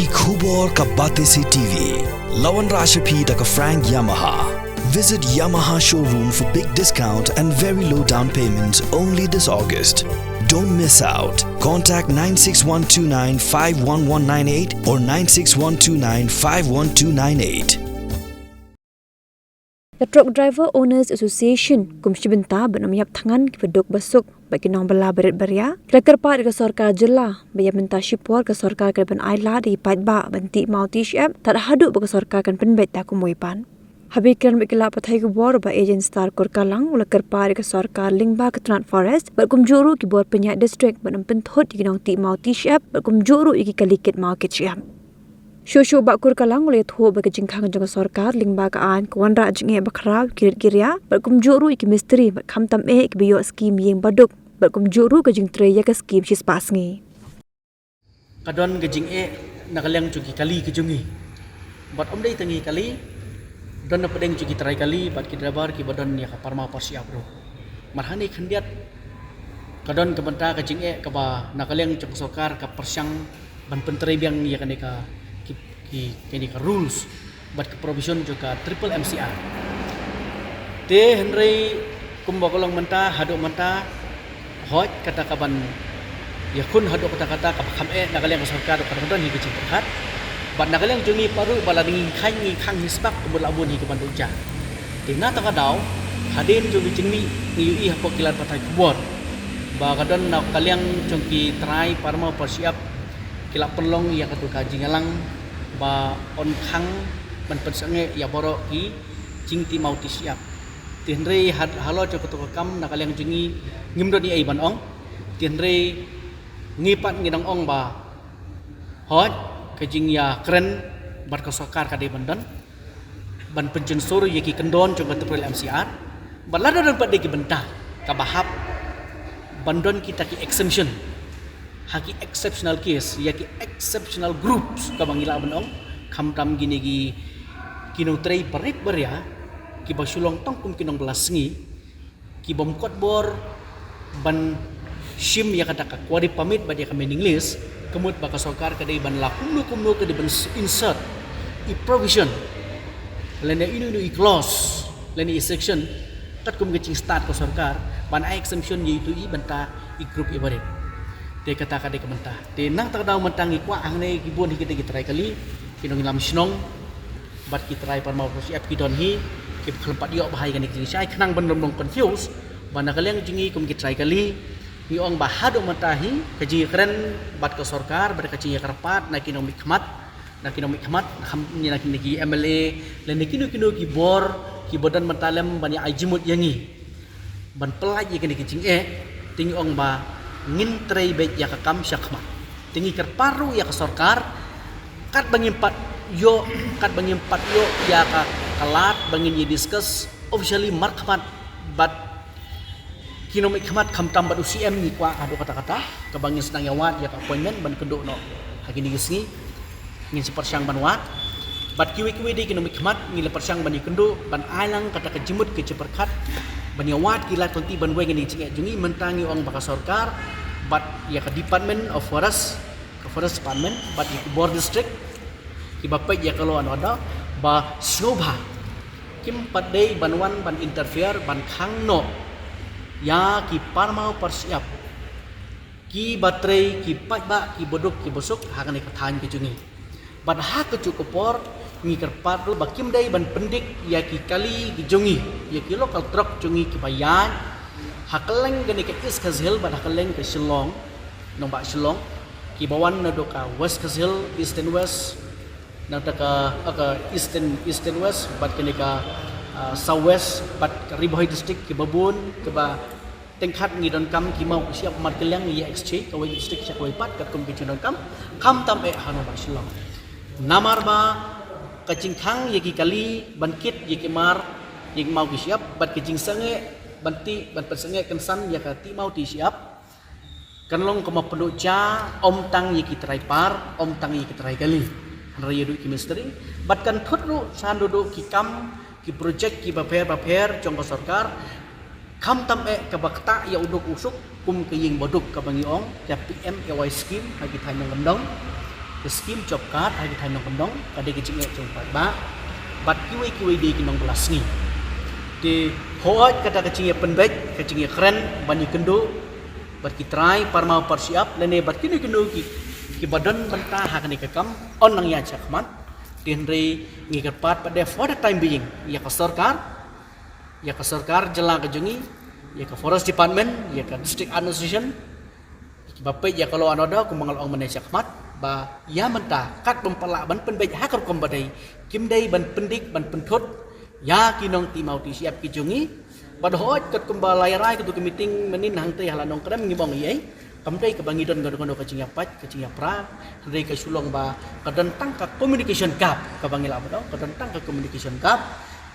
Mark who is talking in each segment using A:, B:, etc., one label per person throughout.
A: Ki Khubor ka Bate Se TV. Lawan Rashapi da ka Frank Yamaha. Visit Yamaha showroom for big discount and very low down payments only this August. Don't miss out. Contact 96129-51198 or 96129-51298.
B: The Truck Driver Owners Association kumshi benta benamyap tangan kipedok basuk bagi nong bela berit beria kerpat ke sarkar jela baya benta shipor ke sarkar ke ben aila di paitba benti mauti shap tak haduk ke sarkar kan penbet ta kumuipan habikan bekila pathai ke bor ba agent star kor kalang ula kerpat ke sarkar lingba ke Trans Forest berkumjuru ki bor penyak district benam penthot ki nong ti mauti shap berkumjuru iki kalikit market shap Shosho bakur kalang oleh thuo bagi jingkang jangka sarkar lingba ka an kawan ra jinge bakrau kirit kiria berkumjuru iki misteri berkam tam iki biyo skim yang baduk berkumjuru ke jing treya ke skim sis pasngi
C: kadon ke jing nakalang cuki kali ke jungi bat om dei tangi kali don na pedeng cuki trai kali bat ki drabar ki badon ya ka parma parsiap bro marhani khandiat kadon ke benta ke jing ke ba nakalang cuk sarkar ka persyang ban penteri biang ya kan ka kini ka rules but ke provision juga triple MCR te henry kumbakolong menta hadok menta hoj kata kaban ya kun hadok kata kabakam nakalang sarkar kadon hi kecil terhat but nakalang jungi paru balading khangi khang hisbak kumulabun hi kaban uja te na ta daw hadin jungi jingmi ngiui hapo kilan patai kubor ba kadon nakalang jungki try parma persiap kilap perlong ya katu kaji ngalang ba on khang ban pensange ya borok ki jingti mauti siap tinre halo cho katu kam nakalang jingi ngimdoni ai ban ong tinre ngipat ngidang ong ba hoj ke jing ya kren bat ka sarkar ka de bandan ban penjen suru ye ki kendon cho katu MCR balada dan pada ki bentah ka bahap bandon kita ki exemption haki exceptional case ya ki exceptional groups ka bangila banong kam tam gini gi kinong trei parit beria ki basulong tongkum kinong belasngi ki bom kot bor ban shim ya kata ka kwari pamit ba dia ka meaning list kemut ba ka sarkar ka dei ban la kumnu ka di ban insert i provision lene inu i clause lene i section kat kum gecing start ka sarkar ban ai exemption yaitu i banta i group i barit te kata ka de kementah te nang tak daw mentangi kwa ang ne gibon hi kita try kali kinong ilam snong bat ki try par mau siap ki don hi ki klempat yo bahai kan ki sai khnang ban lom confuse bana kaleng jingi kum ki try kali hi ong bahado mentahi kaji keren bat ka sarkar bat ka ji karpat na kinong mikmat kham ni na ki MLA len kinu ki bor ki bodan mentalem bani ajimut yangi ban pelaj ki ki jing tingi ong ba ngin trei bet ya kakam syakma tinggi kerparu ya ke sarkar kat bangimpat yo ya ka kalat bangin ye discuss officially markhamat but kinomik khamat kham tambat UCM ni kwa ado kata-kata ka bangin senang yawat ya ka appointment ban keduk no hakini gisngi ngin sepersyang banwat but kiwi di kinomik khamat ngile persyang bani kendu ban ailang kata ke jimut ke ceperkat banyawat kila konti banwe ngini cingek jungi mentangi orang baka sarkar but ya ke department of forest department but di board district ki bapai ya kalau ada ba snobha kim padai banwan ban interfere ban khang no ya ki parmau persiap ki baterai ki ba ki bodok ki bosok hakan ikatan ki jungi but ha ke cukupor ngi kerpat ru bakim dai ban pendik ya ki kali ki jungi ya ki local truck jungi ki bayan hakeleng gani ke is khazil ban hakeleng ke Shillong nong ba Shillong ki bawan na do ka west khazil east and west na ta ka eastern west bat kani ka south west bat Riboy district ki babun ke ba tengkhat ngi don kam ki mau siap mat keleng ya exchange ka wei district cha koi pat kat kum ki don kam tam hanu ba Shillong namar ba kacing khang yaki kali bankit yaki mar yaki mau ki siap bat kacing sange banti ban persenge kensan ya ka ti mau ti siap kanlong kama penduk cha om tang yaki trai par om tang yaki trai kali raya du ki misteri bat kan thut ru san du ki kam ki project ki paper jong ka sarkar kam tam ka bakta ya uduk usuk kum ke ying boduk ka bangi ong ya PM ya wai scheme hagi thaimang lemdong skim job card ai thai nong pendong kadai ke jing chung pat ba bat kiwi di kinong belas ni di hoat kata ke jing penbet ke jing keren bani kendo bat kitrai parma persiap lene bat kini kendo ki badan mentah hak ni kekam on nang ya chakmat tinri ngikat pat pada for the time being ya ke sarkar jela ke jungi ya ke forest department ya ke district administration bapai ya kalau anoda ku mangal ong manesya khmat ba ya mentah kat bempala ban penbej hakar kom badai kim dai ban pendik ban penthot ya kinong timau ti siap ki jungi badhot kat kumbalai rai ku meeting menin hang teh halanong kadam ngibong yai kamdai ke bangidon gondo ke cingapat ke cingapra dari ke sulong ba kadan tangka communication gap ka bangila bado kadan tangka communication gap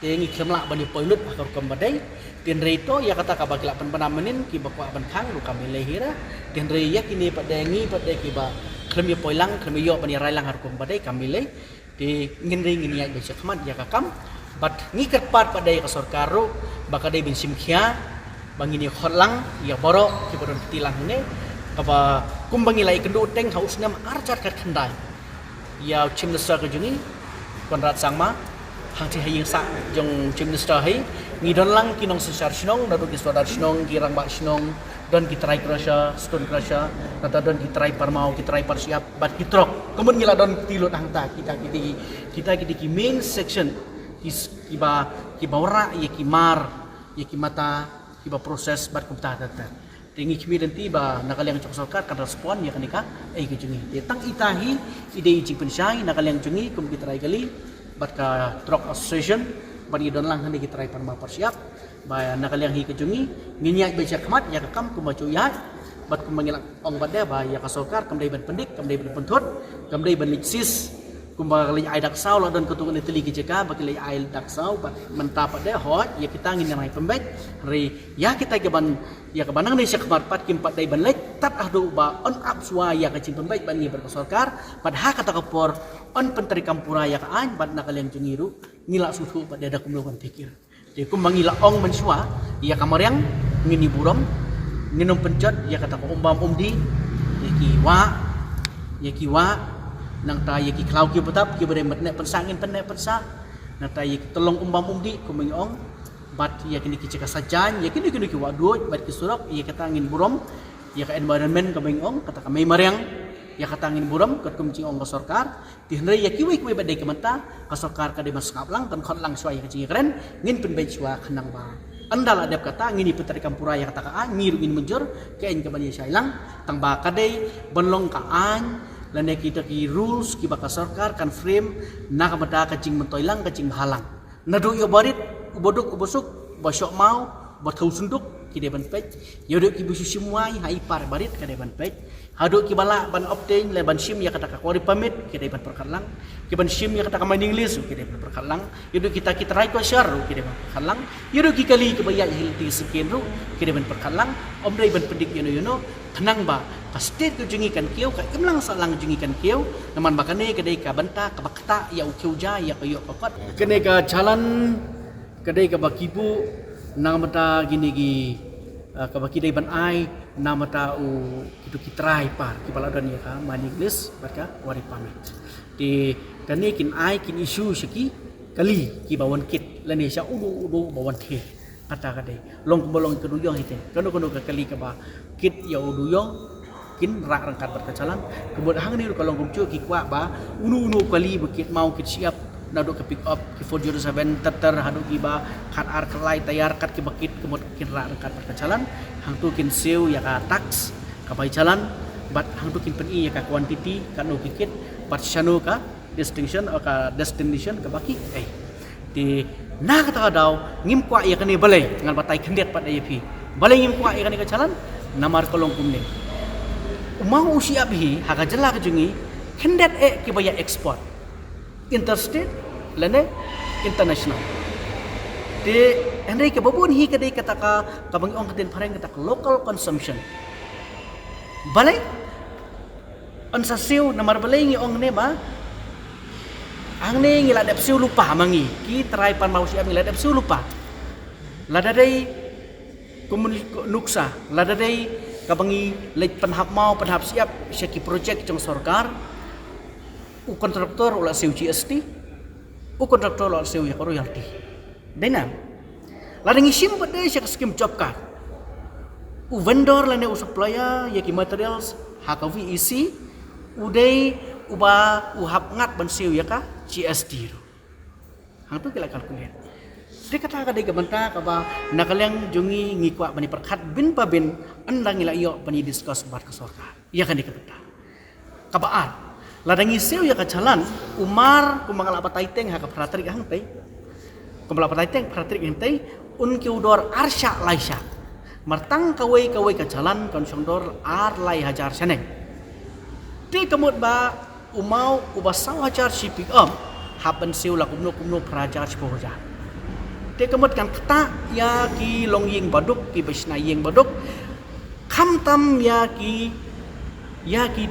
C: tengi kemla bani poilut hakar kom badai tin reito ya kata ka bagila penamenin ki bakwa ban khang lu kami lehira tin re ya kini padengi pada ki ba klem yo poilang klem yo bani rai lang har kom badai kami le di ngin ring ini ya besok khmat ya kakam bat ngikat pat pada ka sarkaro bakadai bin simkhia bangini khotlang ya boro ki bodon tilang ne kaba kumbangi lai kendu teng haus nam arcat kat khandai ya chim minister ke jungi konrad sangma hang ti haying sa jong chim minister hai ngidon lang kinong sesar sinong dadu ki swadar sinong girang bak sinong don ki try krasha stone krasha kata don ki try parmau ki try parsiap bat ki trok kemun ngila don tilut hang ta kita ki main section ki ba ora ye ki mar ye ki mata ki ba proses bat kumta tata tingi kimi dan tiba nakal yang cok sarkar kan respon ya kanika ke jungi tang itahi ide iji pensai nakal yang jungi kum ki try kali bat ka trok association bani don lang hani kita rai parma persiap ba nakal yang hi kejungi nginya beja khmat ya kakam ku macu ya bat ku mangilak ong bade ba ya ka sarkar kamdai ban pendik kamdai ban penthot kamdai ban liksis kumba kali ai dak sau la don kutung ni teli kijeka ba kali ai dak sau bat mentap ade hot ya kita ngin nai pembet ri ya kita ke ban ya ke banang ni syakmat pat kim pat dai ban lek tat ahdu ba on up suwa ya ka cin pembet ban ni ber sarkar pat ha kata kapor on penteri kampura ya ka an bat nakal yang jungiru ngila susu pada ada kumulakan pikir. Dia kumbangila ong mensua, ia kamar yang ngini buram, nginom pencet, ia kata ko umbam umdi, ia kiwa, nang ta ia ki klau ki betap, ki bere metnek pensangin penek pensa, nang ta ia tolong umbam umdi, kumbang ong, bat ia kini ki ceka sajan, ia kini ki wadut, bat ki surak, ia kata ngin buram, ia ka environment kumbang ong, kata ka memar yang ya katangin buram kat kumci ong ka sarkar ti hendai ya kiwi badai ke mata ka sarkar ka de maskap lang kan khot lang suai ka ci keren ngin pen bai suwa khanang ba andal adep kata ngini petari kampura ya kata ka ngiru ngin menjur ke en ka bani sailang tang ba ka dei bonlong ka an lane kita ki rules ki ba ka sarkar kan frame na ka mata ka cing mentoilang ka cing halang nadu yo barit uboduk ubosuk bosok mau bothau sunduk ki de ban pej yoduk ki bisu simuai hai par barit ka de ban pej haduk ki bala ban obtain le ban sim ya kata ka kori pamit ki de ban perkalang ki ban sim ya kata ka mining list ki de ban perkalang yoduk kita try ko share ki de ban perkalang yoduk ki kali ki bayat hilti sekian ru ki de ban perkalang om dai ban pendik yono tenang ba ka state ku jungi kan kieu ka imlang salang jungi kan kieu naman bakane ka dei ka banta ka bakta ya ukiu ja ya kayo papat kene ka jalan ka dei ka bakibu nang mata gini gi kabaki dai ban ai nama tau itu kitrai par ki pala dan ya ka mani English barka wari pamit di kani kin ai kin isu seki kali ki bawan kit lani sya udu bawan the kata kadai long bolong ke duyong ite kono ka kali ka ba kit ya uduyong kin rak rangkat berkecalan kebud hang ni kalau gumcu ki kwa ba unu kali bekit mau kit siap naduk ke pick up ki 407 teter hadu ki ba kat ar kelai tayar kat ki bakit kemud kin rak rangkat berkecalan hang tu kin siu ya ka tax ka bai jalan bat hang tu kin pen i ya ka quantity ka no kikit pat shanu ka distinction o ka destination ka baki di na kata daw ngim kwa ya kani balai ngal batai kendet pat IAP balai ngim kwa ya kani ka jalan namar kolong kumne mau siap hi ha ka jela ka jungi kendet ki baya export interstate lene international de andai ke babun hi kadai kata ka kabang ong katin pareng kata local consumption balai on sa siu namar balai ngi ong ne ba ang ne ngi ladap siu lupa mangi ki try pan mau siap ngi ladap siu lupa ladadai nuksa ladadai kabangi lej panhap mau panhap siap syaki project jong sarkar u kontraktor ulah siu GST, u kontraktor ulah siu ya royalty. Dena. Ladang isim pada siya skim job card. U vendor lane u supplier ya ki materials haka VEC uday uba u hap ngat ban siu ya ka GST. Hang tu kila kalkulat. Dia kata kadai kebenta kaba nakalyang jungi ngikwa bani perkat bin pabin andang ila iyo bani discuss bar kesorka. Iya kan dikebenta. Kabaan ladang isiu ya kacalan umar kumangala pataiteng haka pratrik hang tei. Kumala pataiteng pratrik hang tei unki udor arsya laisya. Martang kawai kacalan konsondor ar lai hajar seneng. Dia kemud ba umau ubasaw hajar shipping haban siu la kumno prajar sipoja. Dia kemudian kata ya ki long ying baduk ki besna ying baduk kam tam ya ki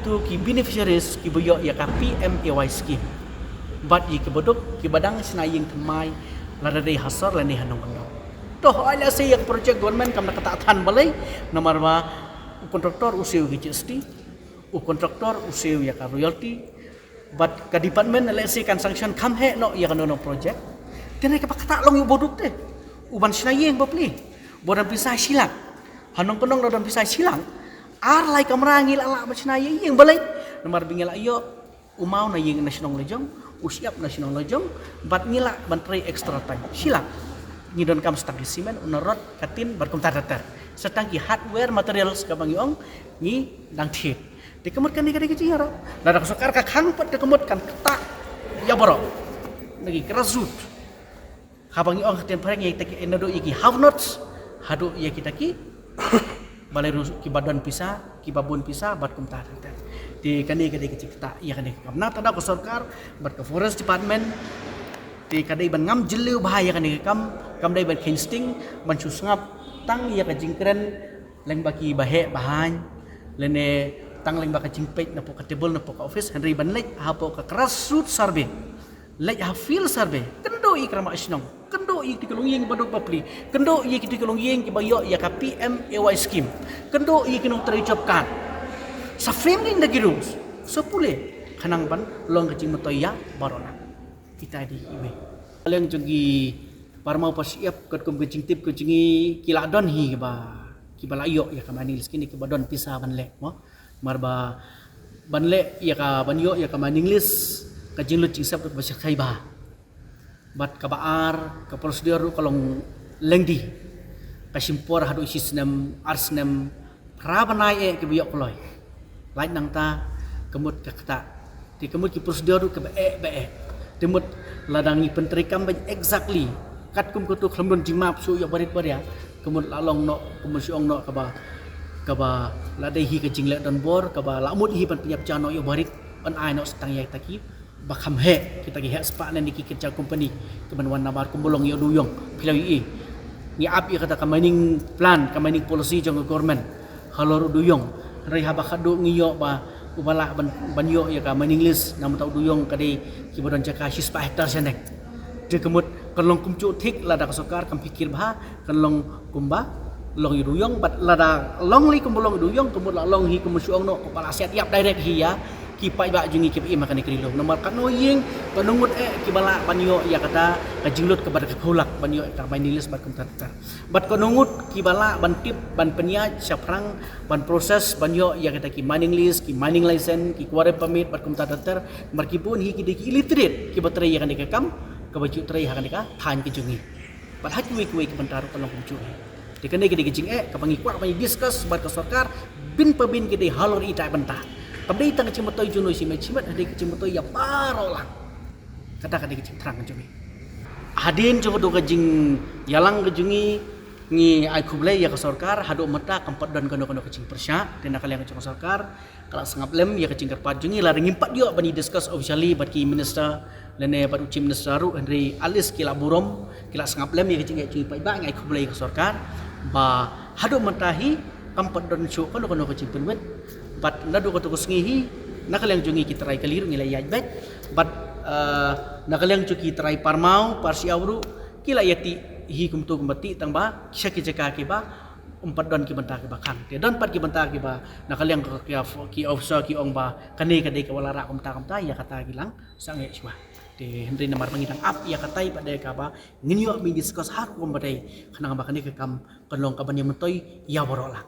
C: tu ki beneficiaries ki boyo ya ka PMAY scheme bat yi ki baduk ki badang sna ying temai lada dei hasar lani hanong hanong toh ala se yak project government kam kata tan balai nomor ba kontraktor usiu ki GST u kontraktor usiu ya ka royalty bat ka department LC kan sanction kam he no ya kan no project. Kena ke pakata long yu boduk teh. Uban sinayeng bapli. Bodan pisah silang. Hanong penong bodan pisah silang. Ar lai kamera ngil ala sinayeng yang balai. Nomor bingil ayo umau na yeng national lejong, usiap national lejong, bat ngila bantrai extra time. Silang. Ngidon kam stang simen unorot katin barkum tatatar. Setang ki hardware materials kabang yong ngi dang thit. Dikemutkan dikade kecil ya. Dadak sokar ka khangpet dikemutkan ketak ya boro. Lagi kerasut. Habang iong ketian pareng yang taki enado iki have notes hadu ya kita ki balai ki badan pisah ki babun pisah bat kum tata di kani kadai kita ya kani kamna tada ko sarkar bat ke forest department di kadai ban ngam jeliu bahaya kani kam dai ban kinsting ban susngap tang ya ka jingkren leng baki bahe bahan lene tang leng baka jingpet na po ka table na po ka office henry ban lek hapo ka kerasut sarbe lek ha feel sarbe kendo ikrama isnong kendo i tikolong yeng badok papli kendo i tikolong yeng kibayo ya ka PMAY scheme kendo i kinong tray job card sa frame ning dagirus so pule kanang ban long kacing motoya barona kita di iwe aleng jogi parmau pasiap kat kum kacing tip kacingi kiladon hi ba kibalayo ya ka manilis kini kibadon pisah banle mo marba banle ya ka banyo ya ka maninglis kajing lu cingsap kat basyak kai ba bat kabaar ka prosedur kalong lengdi kasimpor hadu sistem arsnem prabanai ke biok loy lain nang ta kemut ka kata ti kemut ki prosedur ke be temut ladangi penterikam ban exactly kat kum kutu khlambon jimap su ya barit baria kemut lalong no kumusyong no kaba ladai hi ka jingle don bor kaba lamut hi pan penyap jano yo barit an ai no setang ya taki bakam he kita gi he spa nan diki kerja company keban wan nabar kumbolong yo duyong pilawi ni api kata ka mining plan ka mining policy jong government halor duyong rai haba khadu ngiyo ba ubala ban yo ya ka mining list nam tau duyong kadi ki bodon jaka sispa hektar senek de kemut kalong kumcu thik lada kasokar kam pikir bah kalong kumba long duyong bat lada long li kumbolong duyong kemut long hi kumusyong no kepala set yap direct hi ya kipai ba jungi kipi makan ikrilo nomor kanoying penungut kibala banyo ya kata kajinglut kepada kekulak banyo ka manilis bat komputer bat konungut kibala ban tip ban penya saprang ban proses banyo ya kata ki mining list ki mining license ki kuare permit bat komputer markipun hi ki illiterate ki batrai ya kan dikam ka baju trai ha kan dika than ki jungi bat hakui ki bentar kolong kumcu dikene ki dikijing ka pangikwa banyi discuss bat ka sarkar bin pabin ki halor ita bentah Kabdi tang kecil motoy juno si mencimat hadi kecil motoy ya parola kata kadi kecil terang jungi hadin coba do kajing yalang kejungi ngi ai kublai ya ke sarkar hadu mata kampat dan kono kecil persya dan kalian kecil sarkar kalau sengap lem ya kecil kerpat jungi lari ngimpat dia bani discuss officially bat ki minister lene bat uci minister ru Henry Alis kila burom kila sengap lem ya kecil pai ba ngai kublai ke sarkar ba hadu matahi kampat dan show kono kecil penwet bat nadu ko tukus ngihi nakalang jungi kitrai kaliru ngilai yajbat bat nakalang cuki trai parmau parsi awru kila yati hi kumtu kumbati tangba kisah kijaka kiba umpat don ki banta ki bakan te don pat ki banta ki ba nakaliang ki officer ki ong ba kane kade ka wala ra kam ta ya kata gilang sange chwa te henry namar mangitang ap ya katai pada ka ba nginyo mi discuss har ko badai kanang ba kane ka kam kanlong ka ban yamtoy ya borola